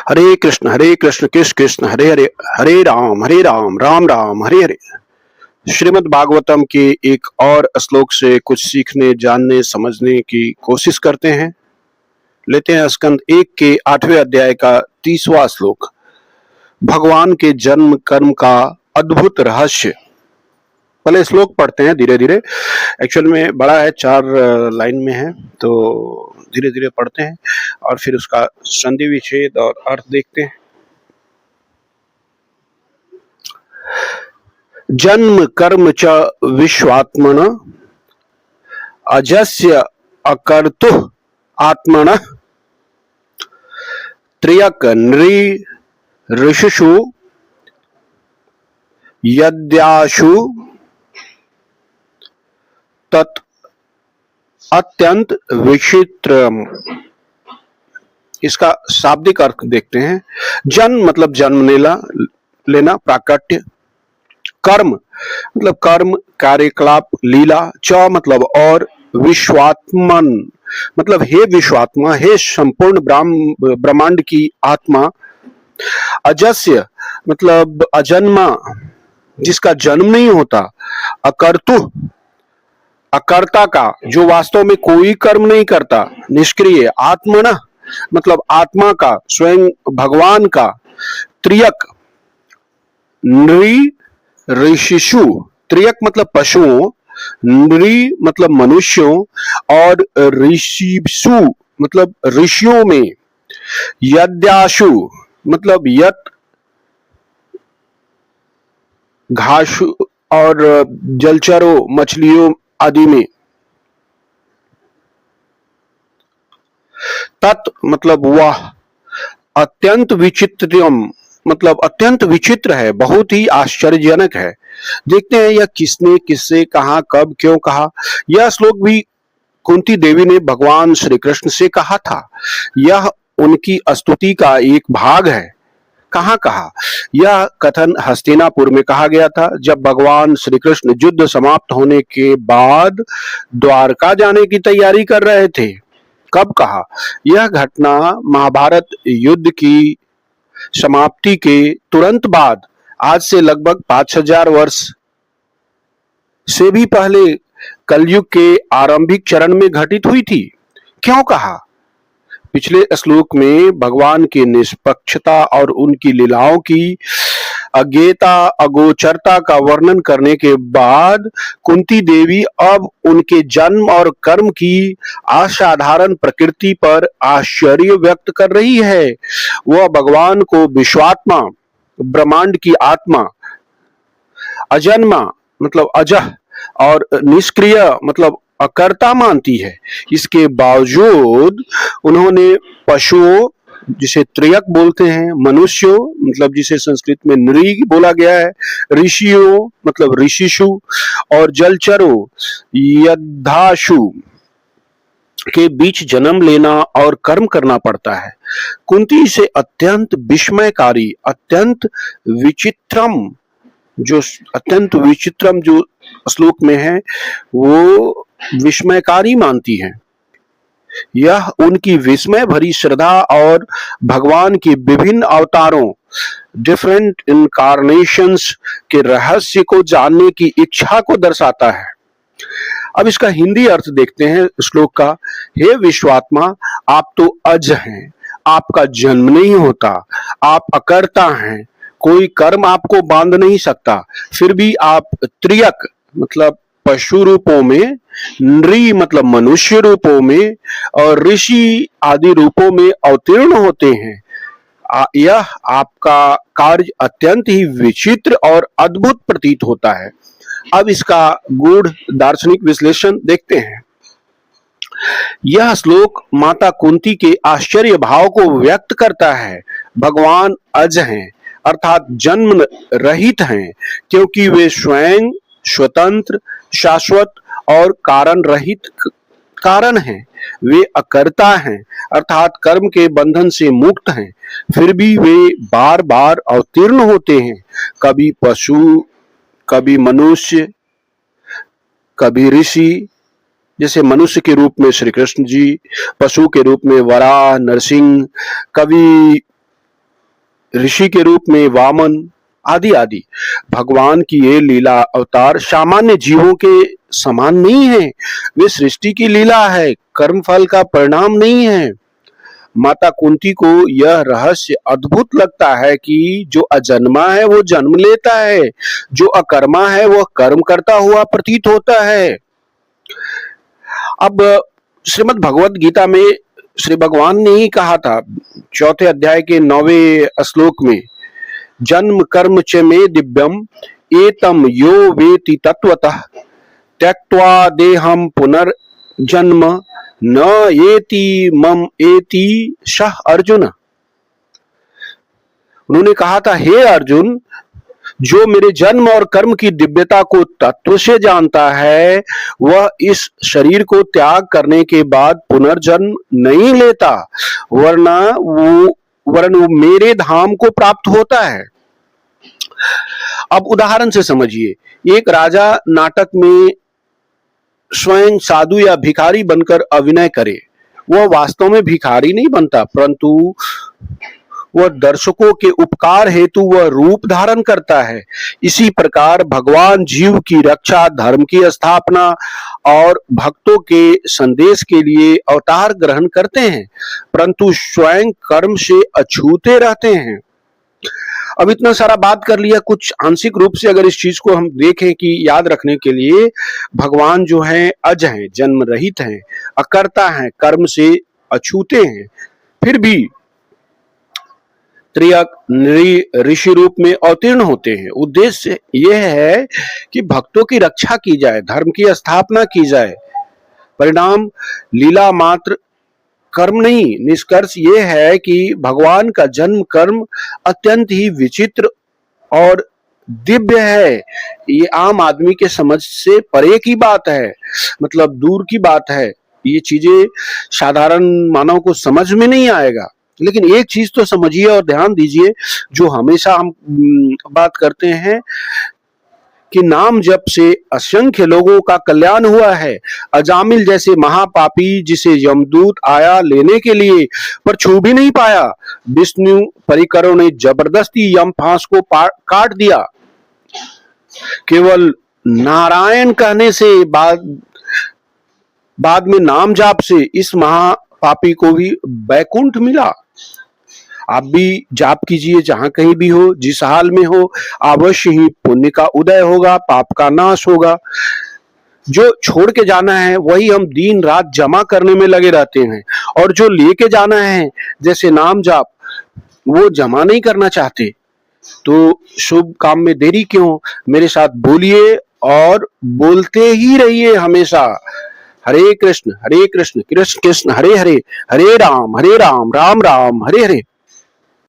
हरे कृष्ण कृष्ण कृष्ण हरे हरे, हरे राम राम हरे हरे। श्रीमद् भागवतम के एक और श्लोक से कुछ सीखने, जानने, समझने की कोशिश करते हैं। लेते हैं स्कंद 1 के 8वें अध्याय का 30वां श्लोक, भगवान के जन्म कर्म का अद्भुत रहस्य। पहले श्लोक पढ़ते हैं धीरे धीरे। एक्चुअल में बड़ा है, 4 लाइन में है, तो धीरे धीरे पढ़ते हैं और फिर उसका संधि विच्छेद और अर्थ देखते हैं। जन्म कर्म च विश्वात्मन अजस्य अकर्तु आत्मन त्र्यक नृ ऋषिषु यद्याशु तत् अत्यंत विचित्रम। इसका शाब्दिक अर्थ देखते हैं। जन्म मतलब जन्म लेना, प्राकट्य। कर्म मतलब कर्म, कार्यकलाप, लीला। च मतलब और, विश्वात्मन मतलब हे विश्वात्मा, हे संपूर्ण ब्रह्मांड की आत्मा। अजस्य मतलब अजन्मा, जिसका जन्म नहीं होता। अकर्तु अकर्ता का, जो वास्तव में कोई कर्म नहीं करता, निष्क्रिय। आत्मन मतलब आत्मा का, स्वयं भगवान का। त्रियक नृ ऋषिषु, त्रियक मतलब पशुओं, नृ मतलब मनुष्यों, और ऋषिषु मतलब ऋषियों में। यद्याशु मतलब यत घास और जलचरों, मछलियों आदि में। तत् मतलब वह, अत्यंत विचित्रम मतलब अत्यंत विचित्र है, बहुत ही आश्चर्यजनक है। देखते हैं यह किसने, किससे, कहा, कब, क्यों कहा। यह श्लोक भी कुंती देवी ने भगवान श्री कृष्ण से कहा था। यह उनकी स्तुति का एक भाग है। कहाँ कहा? यह कथन हस्तिनापुर में कहा गया था, जब भगवान श्री कृष्ण युद्ध समाप्त होने के बाद द्वारका जाने की तैयारी कर रहे थे। कब कहा? यह घटना महाभारत युद्ध की समाप्ति के तुरंत बाद, आज से लगभग 5000 वर्ष से भी पहले, कलयुग के आरंभिक चरण में घटित हुई थी। क्यों कहा? पिछले श्लोक में भगवान की निष्पक्षता और उनकी लीलाओं की अज्ञेयता, अगोचरता का वर्णन करने के बाद कुंती देवी अब उनके जन्म और कर्म की असाधारण प्रकृति पर आश्चर्य व्यक्त कर रही है। वह भगवान को विश्वात्मा, ब्रह्मांड की आत्मा, अजन्मा मतलब अजह, और निष्क्रिय मतलब अकर्ता मानती है। इसके बावजूद उन्होंने पशुओं, जिसे त्रियक बोलते हैं, मनुष्यों मतलब जिसे संस्कृत में नृ बोला गया है, ऋषियों मतलब ऋषिषु, और जलचरों यद्धाशु के बीच जन्म लेना और कर्म करना पड़ता है। कुंती इसे अत्यंत विस्मयकारी, अत्यंत विचित्रम, जो अत्यंत विचित्रम जो श्लोक में है वो विस्मयकारी मानती है। यह उनकी विस्मय भरी श्रद्धा और भगवान की विभिन्न अवतारों, डिफरेंट इनकारनेशंस के रहस्य को जानने की इच्छा को दर्शाता है। अब इसका हिंदी अर्थ देखते हैं श्लोक का। हे विश्वात्मा, आप तो अज हैं, आपका जन्म नहीं होता, आप अकर्ता हैं, कोई कर्म आपको बांध नहीं सकता, फिर भी आप त्रियक मतलब पशु रूपों में, नृ मतलब मनुष्य रूपों में, और ऋषि आदि रूपों में अवतीर्ण होते हैं। यह आपका कार्य अत्यंत ही विचित्र और अद्भुत प्रतीत होता है। अब इसका गूढ़ दार्शनिक विश्लेषण देखते हैं। यह श्लोक माता कुंती के आश्चर्य भाव को व्यक्त करता है। भगवान अज हैं, अर्थात जन्म रहित हैं, क्योंकि वे स्वयं स्वतंत्र, शाश्वत और कारण रहित कारण हैं। वे अकर्ता हैं, अर्थात कर्म के बंधन से मुक्त हैं, फिर भी वे बार बार अवतीर्ण होते हैं, कभी पशु, कभी मनुष्य, कभी ऋषि, जैसे मनुष्य के रूप में श्री कृष्ण जी, पशु के रूप में वराह, नरसिंह, कभी ऋषि के रूप में वामन आदि आदि। भगवान की ये लीला अवतार सामान्य जीवों के समान नहीं है, वे सृष्टि की लीला है, कर्म फल का परिणाम नहीं है। माता कुंती को यह रहस्य अद्भुत लगता है कि जो अजन्मा है वो जन्म लेता है, जो अकर्मा है वह कर्म करता हुआ प्रतीत होता है। अब श्रीमद् भगवत गीता में श्री भगवान ने ही कहा था 4थे अध्याय के 9वें श्लोक में, जन्म कर्म च मे दिव्यम एतम यो वेति तत्वतः त्यक्त्वा देहम पुनर्जन्म न एति मम एति सह अर्जुन। उन्होंने कहा था, हे अर्जुन, जो मेरे जन्म और कर्म की दिव्यता को तत्व से जानता है वह इस शरीर को त्याग करने के बाद पुनर्जन्म नहीं लेता, वरन वो मेरे धाम को प्राप्त होता है। अब उदाहरण से समझिए, एक राजा नाटक में स्वयं साधु या भिखारी बनकर अभिनय करे, वह वास्तव में भिखारी नहीं बनता, परंतु वह दर्शकों के उपकार हेतु वह रूप धारण करता है। इसी प्रकार भगवान जीव की रक्षा, धर्म की स्थापना और भक्तों के संदेश के लिए अवतार ग्रहण करते हैं, परंतु स्वयं कर्म से अछूते रहते हैं। अब इतना सारा बात कर लिया, कुछ आंशिक रूप से अगर इस चीज को हम देखें कि याद रखने के लिए, भगवान जो हैं अज हैं, जन्म रहित हैं, अकर्ता हैं, कर्म से अछूते हैं, फिर भी त्रियक ऋषि रूप में अवतीर्ण होते हैं। उद्देश्य यह है कि भक्तों की रक्षा की जाए, धर्म की स्थापना की जाए। परिणाम लीला मात्र कर्म नहीं, निष्कर्ष ये है कि भगवान का जन्म कर्म अत्यंत ही विचित्र और दिव्य है। ये आम आदमी के समझ से परे की बात है, मतलब दूर की बात है। ये चीजें साधारण मानव को समझ में नहीं आएगा। लेकिन एक चीज तो समझिए और ध्यान दीजिए, जो हमेशा हम बात करते हैं कि नाम जप से असंख्य लोगों का कल्याण हुआ है। अजामिल जैसे महापापी जिसे यमदूत आया लेने के लिए पर छू भी नहीं पाया, विष्णु परिकरों ने जबरदस्ती यम फांस को काट दिया। केवल नारायण कहने से बाद में नाम जाप से इस महापापी को भी वैकुंठ मिला। आप भी जाप कीजिए, जहां कहीं भी हो, जिस हाल में हो, अवश्य ही पुण्य का उदय होगा, पाप का नाश होगा। जो छोड़ के जाना है वही हम दिन रात जमा करने में लगे रहते हैं, और जो लेके जाना है जैसे नाम जाप, वो जमा नहीं करना चाहते। तो शुभ काम में देरी क्यों? मेरे साथ बोलिए और बोलते ही रहिए हमेशा। हरे कृष्ण कृष्ण कृष्ण हरे हरे, हरे राम राम राम हरे हरे।